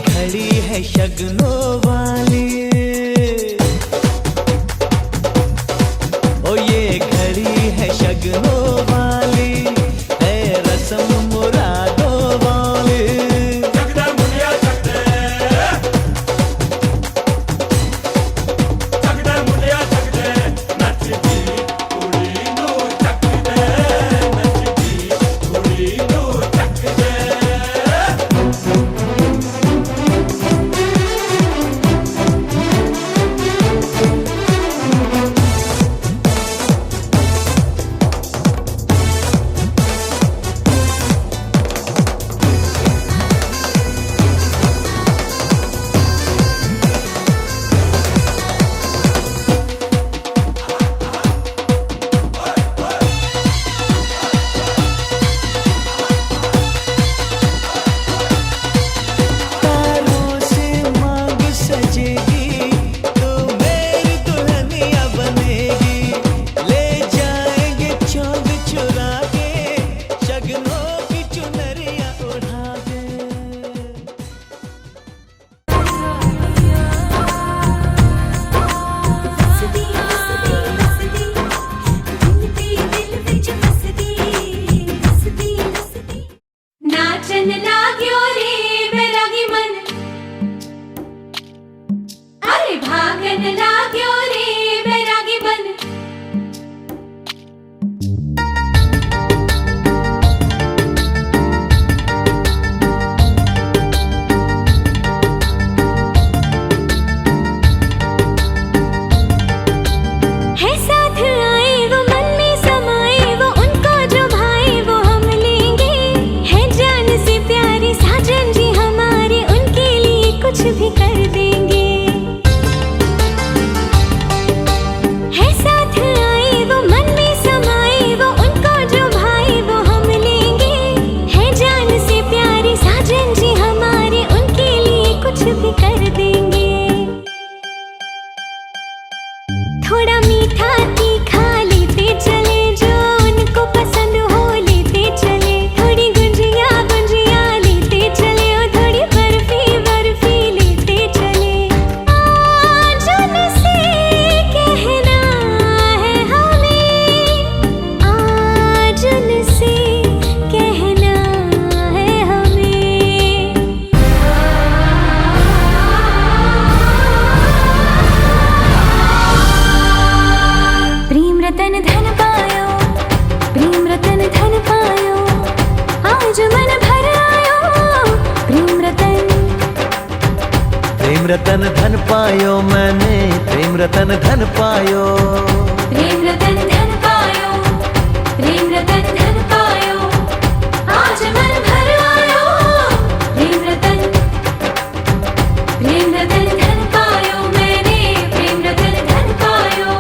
खड़ी है शगनों वाली, ओ ये खड़ी है शगनों वाली, है रस्म मुरादों वाली। चक दे मुंडिया चक दे, चक दे मुंडिया चक दे, नचदी कुड़ी नू चक दे, नचदी कुड़ी नू चक दे। तारों से मांग सजेगी तो मेरी दुल्हनिया बनेगी, ले जाएंगे चौक चुरा के शगनों की चुनरिया उड़ा के। नाचन लाग्यो रे बैरागी मन, अरे भागन लाग्यो रे बैरागी मन। है साथ आए वो मन में समाए, वो उनको जो भाए वो हम लेंगे। है जान से प्यारे साजन जी हमारे, उनके लिए कुछ भी कर देंगे। है साथ आए वो मन में समाए, वो उनको जो भाए वो हम लेंगे। है जान से प्यारे साजन जी हमारे, उनके लिए कुछ भी कर देंगे। थोड़ा मीठा तीखा लेते चले, जो उनको पसंद हो लेते चले। थोड़ी गुंजिया गुंजिया लेते चले, और थोड़ी बर्फी बर्फी लेते चले। आज उनसे कहना है हमें, आज उनसे कहना है हमें। प्रेम रतन धन पायो, प्रेम रतन धन पायो, आज मन भर आयो। प्रेम रतन प्रेम रतन धन पायो मैंने, प्रेम रतन धन पायो। प्रेम रतन धन पायो, प्रेम रतन धन पायो, आज मन भर आयो। प्रेम रतन धन पायो मैंने, प्रेम रतन धन पायो।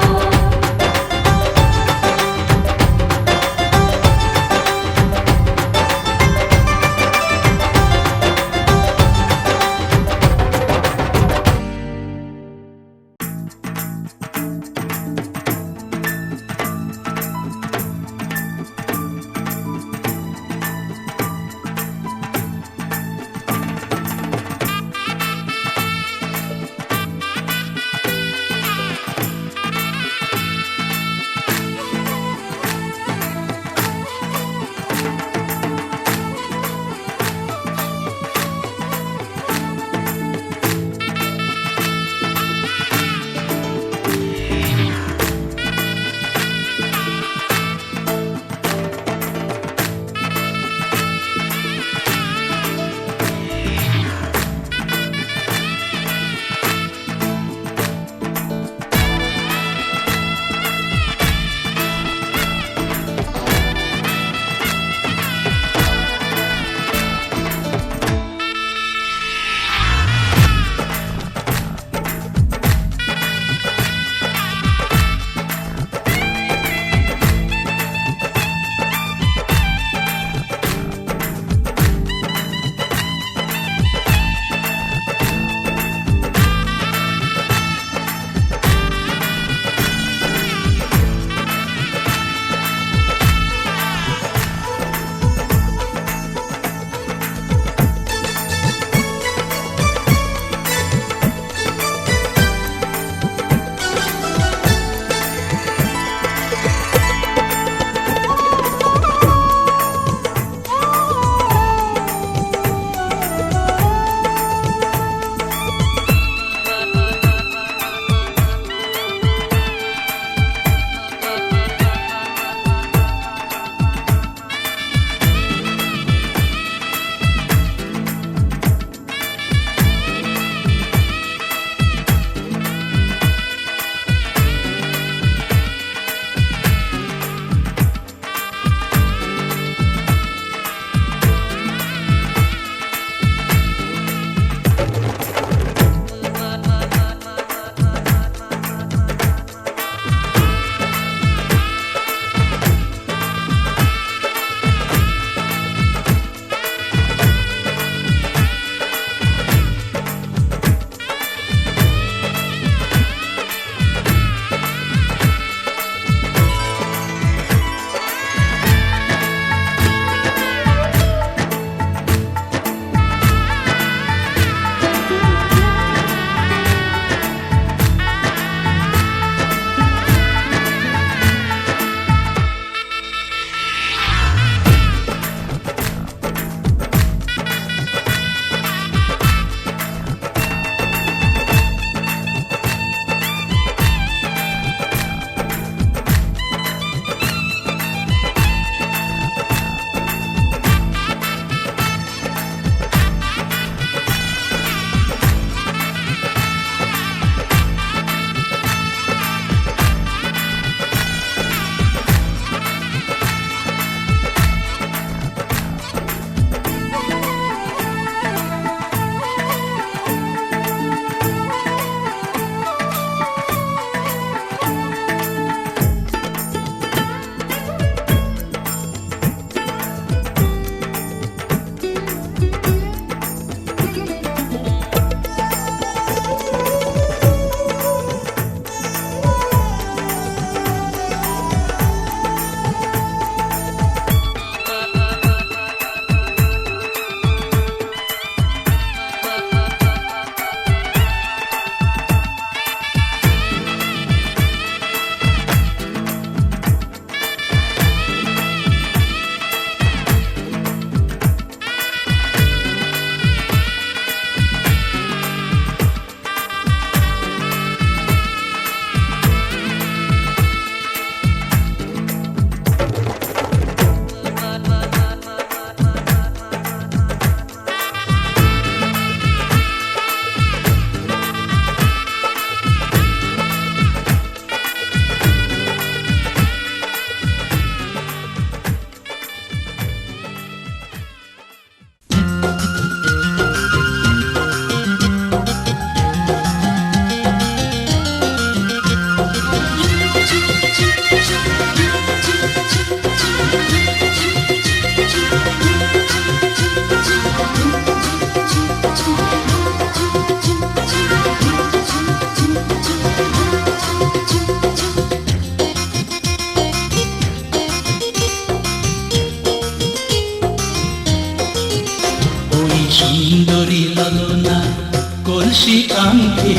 কলসি কাঙ্ক্ষে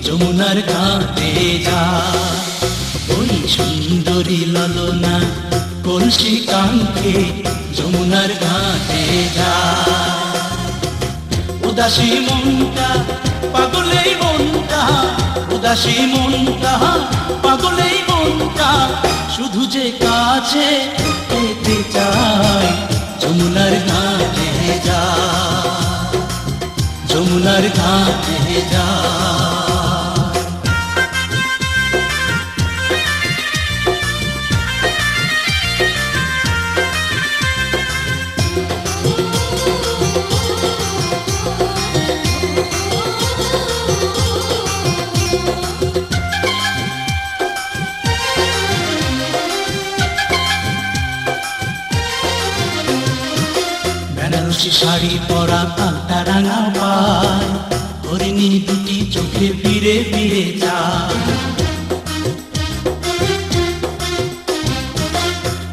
যমুনার ঘাটে যায়, ওই সুন্দরী ললনা কলসি কাঙ্ক্ষে যমুনার ঘাটে যায়। উদাসী মনটা পাগলেই মনটা, উদাসী মনটা পাগলেই মনটা, শুধু যে কাছে পেতে চায় যমুনার ঘাটে যায়, যমুনার ঘাটে যায়। বেনারসি শাড়ি পরা আলতা রাঙা পায়, হরিণী দুটি চোখে ফিরে ফিরে যায়।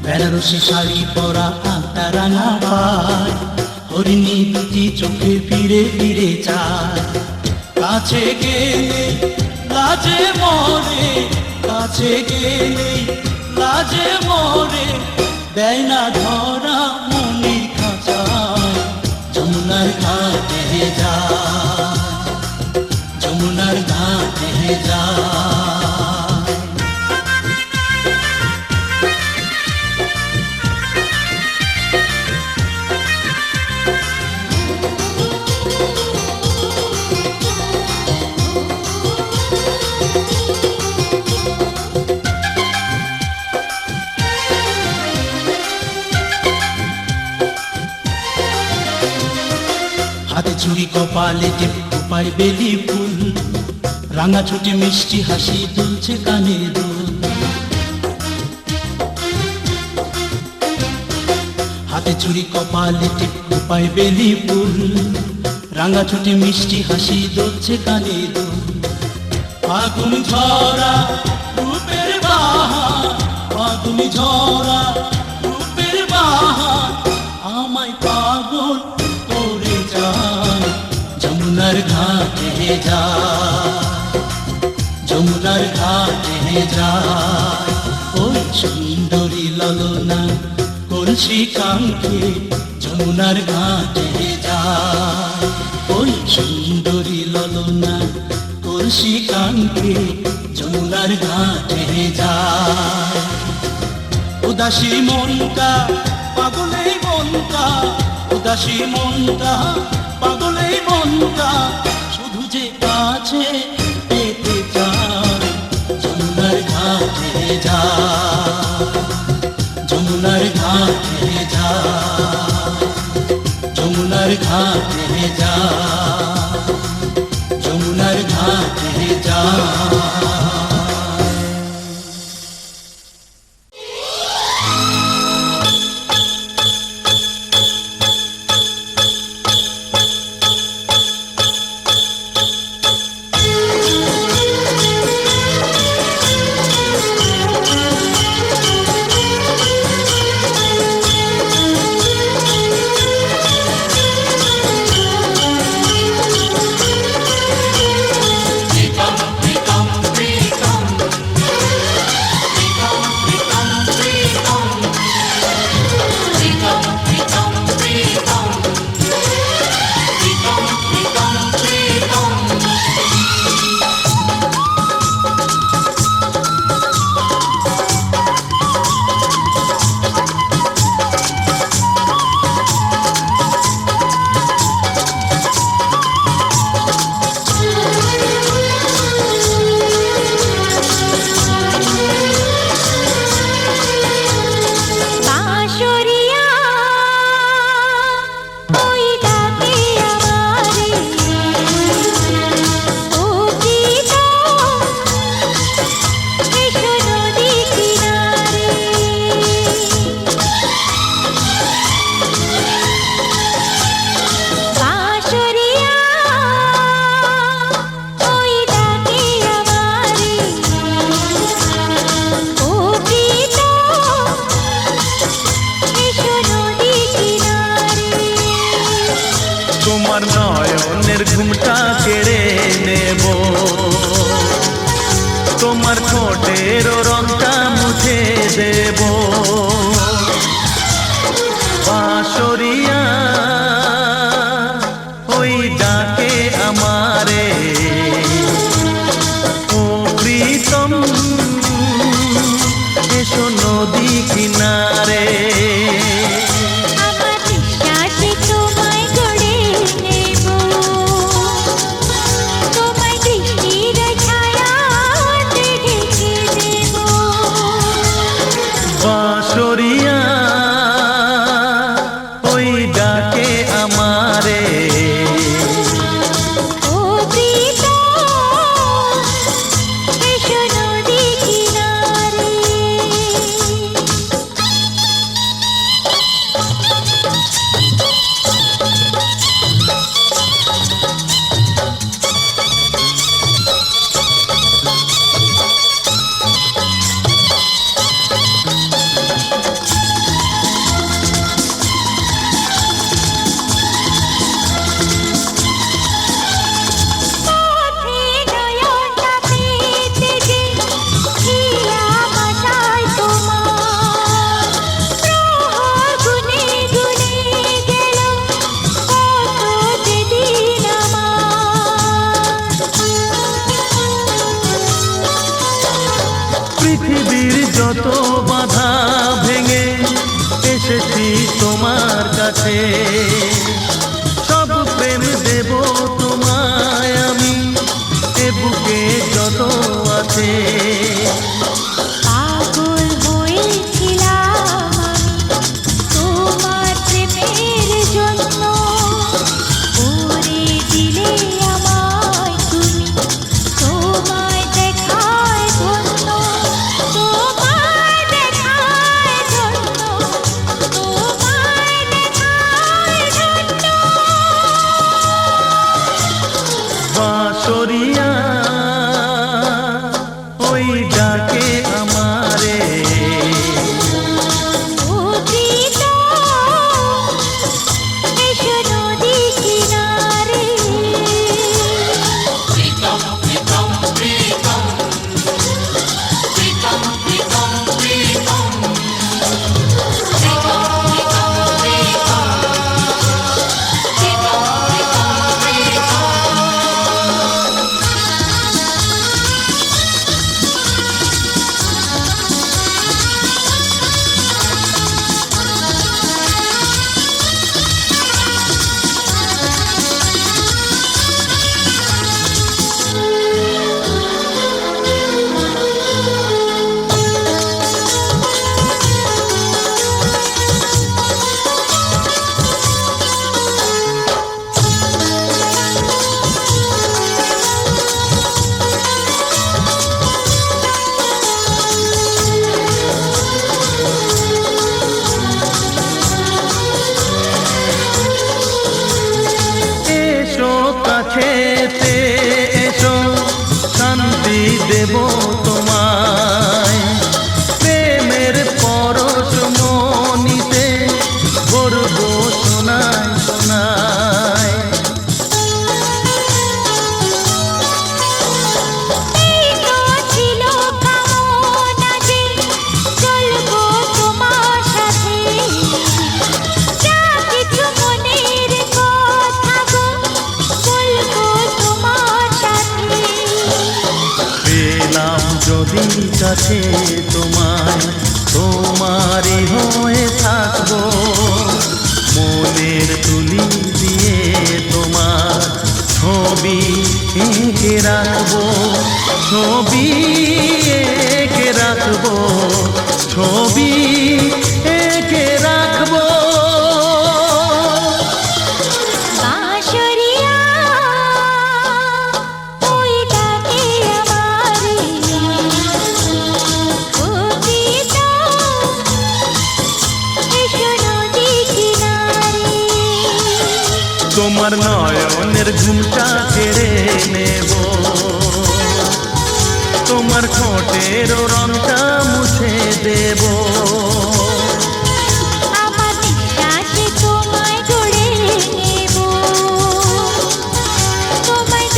বেনারসি শাড়ি পরা আলতা রাঙা পায়, হরিণী দুটি চোখে ফিরে ফিরে যায়। কাছে গেলে লাজে মরে, কাছে গেলে লাজে মরে, দেয় না ধরা মনির খাঁচায় যমুনার ঘাটে যায়, যমুনার ঘাটে যায়। হাতে চুড়ি কপালে টিপ খোপায় বেলি ফুল, রাঙা ছুটি মিষ্টি হাসি দুলছে কানে দুল। হাতে চুড়ি কপালে টিপ খোপায় বেলি ফুল, রাঙা ছুটি মিষ্টি হাসি দুলছে কানে দুল। ফাগুন ঝরা রূপের বাহার, ফাগুন ঝরা রূপের বাহার, আমায় পাগল করে যায় যমুনার ঘাটে যায়, যমুনার ঘাটে যায়। ওই সুন্দরী ললনা কলসি কাঙ্ক্ষে যমুনার ঘাটে যায়, ওই সুন্দরী ললনা কলসি কাঙ্ক্ষে যমুনার ঘাটে যায়। উদাসী মনটা পাগলেই মনটা, উদাসী মনটা পাগলেই মনটা, শুধু যে কাছে পেতে চায় যমুনার ঘাটে যায়, যমুনার ঘাটে যায়, যমুনার ঘাটে যায়, যমুনার ঘাটে যায়। Pritam, pritam, কেড়ে নেব, তোমার ঠোঁটের রংটা মুছে দেব। বাঁশরিয়া ওই ডাকে আমারে, ও প্রীতম এসো নদী কিনারে। আমার বিশ্বাসে তোমায় গড়ে নেব, তোমায় দৃষ্টির ছায়াতে ঢেকে দেব। বাঁশরিয়া ওই ডাকে আমারে, ও প্রীতম এসো নদী কিনারে। পথে নয়নটা পেতে যে ছিলা বাসায় তোমার, প্রহর গুনে গুনে গেল কত যে দিন আমার। পৃথিবীর যত বাধা ভেঙে এসেছি তোমার কাছে, সব প্রেম দেব তোমায় আমি, এ বুকে যত আছে। পাগল হয়েছিলাম আমি তোমার প্রেমের জন্য, করে দিলে আমায় তুমি তোমায় দেখায় ধন্য, তোমায় দেখায় ধন্য, তোমায় দেখায় ধন্য। বাঁশরিয়া ওই ডাকে আমারে, ও প্রীতম এসো নদী কিনারে। এসো কাছেতে এসো, শান্তি দেব তোমায়, প্রেমের পরশ মনিতে ভরব সোনায় সোনায়। এই তো ছিল কামনা যে চলবো তোমার সাথে, যা কিছু মনের কথা গো বলবো তোমার সাথে। পেলাম যদি কাছে তোমায়, তোমারই হয়ে থাকবো, মনের তুলি দিয়ে তোমার ছবি এঁকে রাখবো, ছবি এঁকে রাখবো, ছবি এঁকে রাখবো। বাঁশরিয়া ওই ডাকে আমারে, ও প্রীতম এসো নদী কিনারে। তোমার নয়নের ঘুমটা কেড়ে নেব, তোমার ঠোঁটের রংটা মুছে দেব। আমার বিশ্বাসে তোমায় গড়ে নেব, তোমায়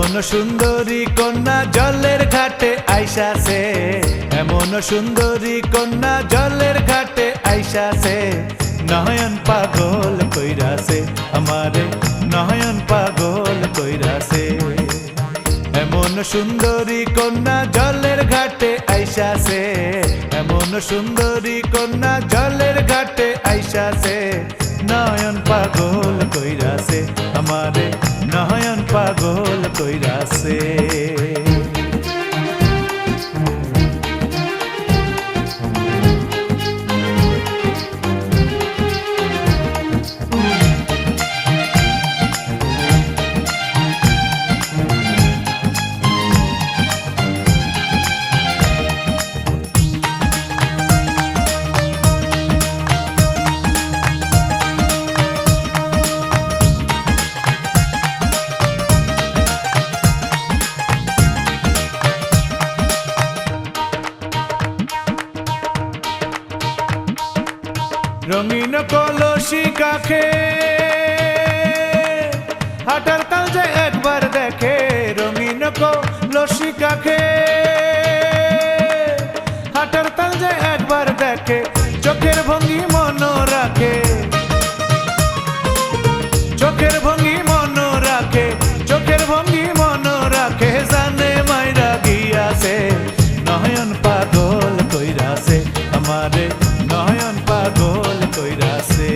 এমন সুন্দরী কন্যা জলের ঘাটে আইসাছে, এমন সুন্দরী কন্যা জলের ঘাটে আইসাছে, নয়ন পাগল কইরাছে আমারে, নয়ন পাগল কইরাছে। এমন সুন্দরী কন্যা জলের ঘাটে আইসাছে, এমন সুন্দরী কন্যা জলের ঘাটে আইসাছে, নয়ন পাগল কইরাছে আমারে, নয়ন পাগল কইরাছে। রঙিন কলসি কাখে হাটার তাল যে একবার দেখে, রঙিন কলসি কাখে হাটার তাল যে একবার দেখে, চোখের ভঙ্গি মন রাখে, চোখের ভঙ্গি মন রাখে, চোখের ভঙ্গি মন রাখে, জানে মাইরা গিয়াছে, নয়ন পাগল কইরাছে আমারে, নয়ন পাগল কইরাছে।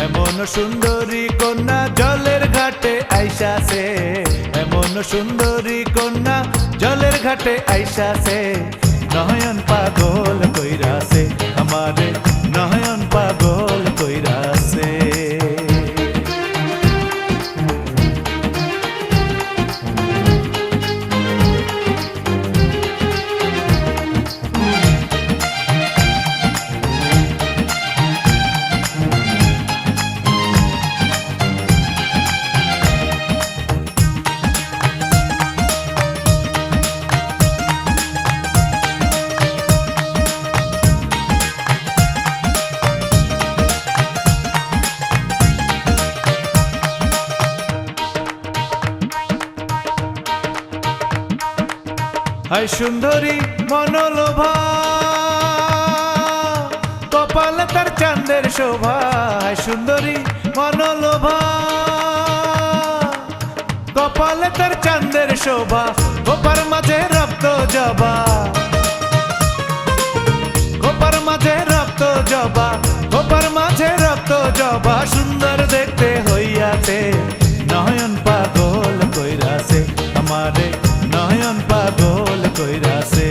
এমন সুন্দরী কন্যা জলের ঘাটে আইসাছে, এমন সুন্দরী কন্যা জলের ঘাটে আইসাছে, নয়ন পাগল কইরাছে আমারে, নয়ন পাগল কইরাছে। হায় সুন্দরী মনোলোভা, কপালে তার চাঁদের শোভা, হায় সুন্দরী মনোলোভা, কপালে তার চাঁদের শোভা, গোপার মাঝে রক্ত জবা, গোপার মাঝে রক্ত জবা, গোপার মাঝে রক্ত জবা, সুন্দর দেখতে হইয়াছে, নয়ন পাগল কইরাছে আমারে, নয়ন পাগল কইরাছে।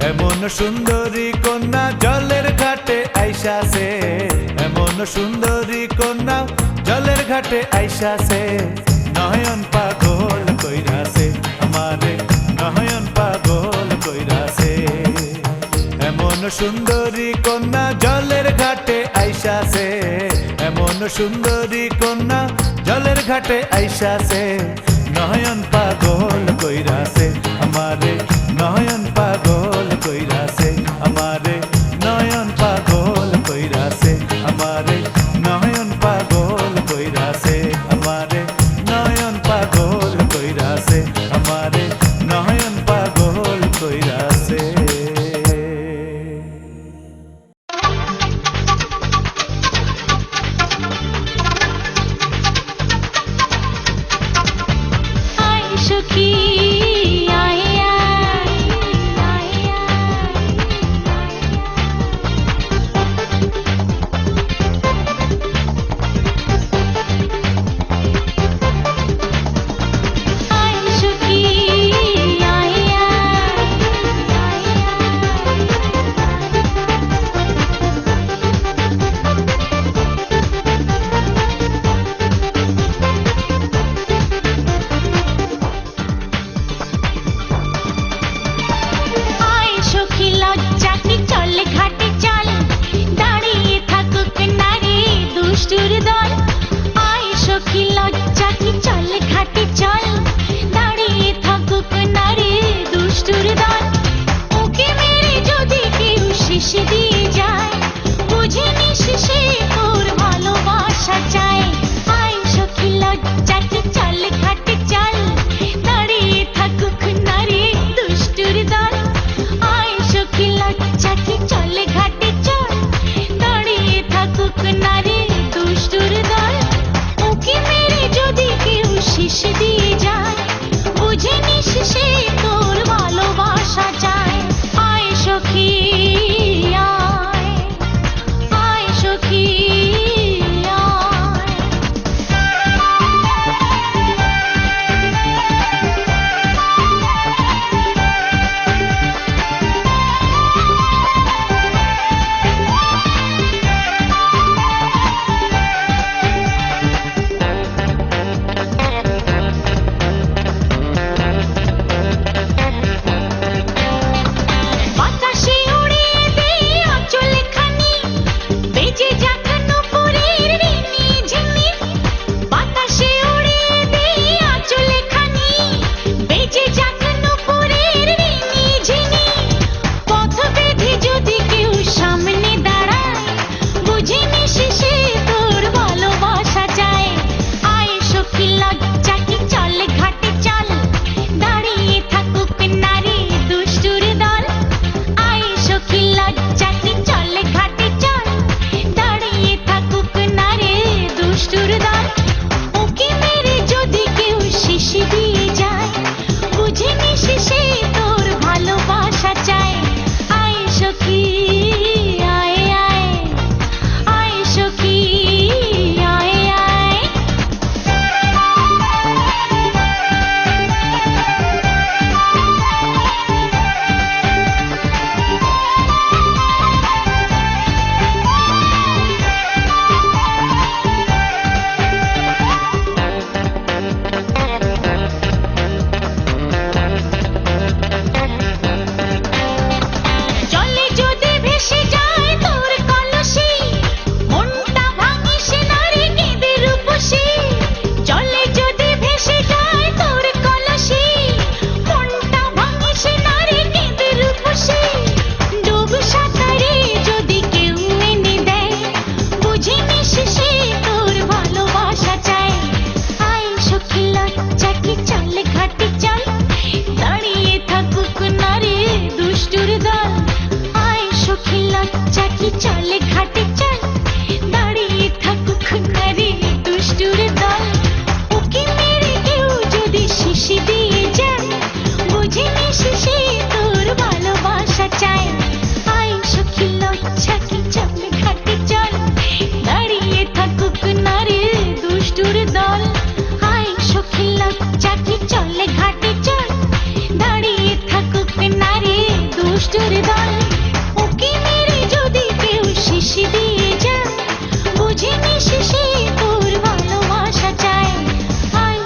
এমন সুন্দরী কন্যা জলের ঘাটে আইসাছে, এমন সুন্দরী কন্যা জলের ঘাটে আইসাছে, নয়ন পাগল কইরাছে আমারে, নয়ন পাগল কইরাছে। এমন সুন্দরী কন্যা জলের ঘাটে আইসাছে, এমন সুন্দরী কন্যা জলের ঘাটে আইসাছে, নয়ন পাগল কইরাছে আমারে, নয়ন পাগল কইরাছে আমারে, নয়ন পাগল কইরাছে আমারে, নয়ন পাগল কইরাছে আমারে, নয়ন পাগল কইরাছে আমারে, নয়ন পাগল কইরাছে। সখী আয় আয় আয় আয় সখী আয় সখী লজ্জা কি চল ঘাটে চল, দাঁড়িয়ে থাকুক নারী দুষ্টুর দল, আয় সখী লজ্জা কি চল ঘাটে চল, দাঁড়িয়ে থাকুক নারী দুষ্টুর দল, ওকে মেরে যদি কেউ শেষ দিয়ে যায়, বুঝে নিস সে তোর ভালোবাসা চায়, আয় সখী লজ্জা কি চল ঘাটে চল। দুষ্টুর দল ওকে মেরে যদি কেউ শিশি দিয়ে যায় বুঝে নিশি সে তোর ভালোবাসা চায় আয় সখী আয় আয় আয় সখী আয় আয় জলে যদি ভেসে যায় তোর কলসি মনটা ভাঙিস না রে কেঁদে রূপসী জলে যদি ভেসে যায় তোর কলসি মনটা ভাঙিস না রে কেঁদে রূপসী ডুব সাঁতারে যদি কেউ এনে দেয় বুঝে নিস সে তোর ভালোবাসা চায় আয় সখী লজ্জা কি চল ঘাটে চল দাঁড়িয়ে থাকুক না রে দুষ্টুর দল আয় সখী লজ্জা কি চল ঘাটে চল দাঁড়িয়ে থাকুক না রে দুষ্টুর দল ওকে মেরে কেউ যদি শিশি দিয়ে যায় বুঝে নিস সে তোর ভালোবাসা চায়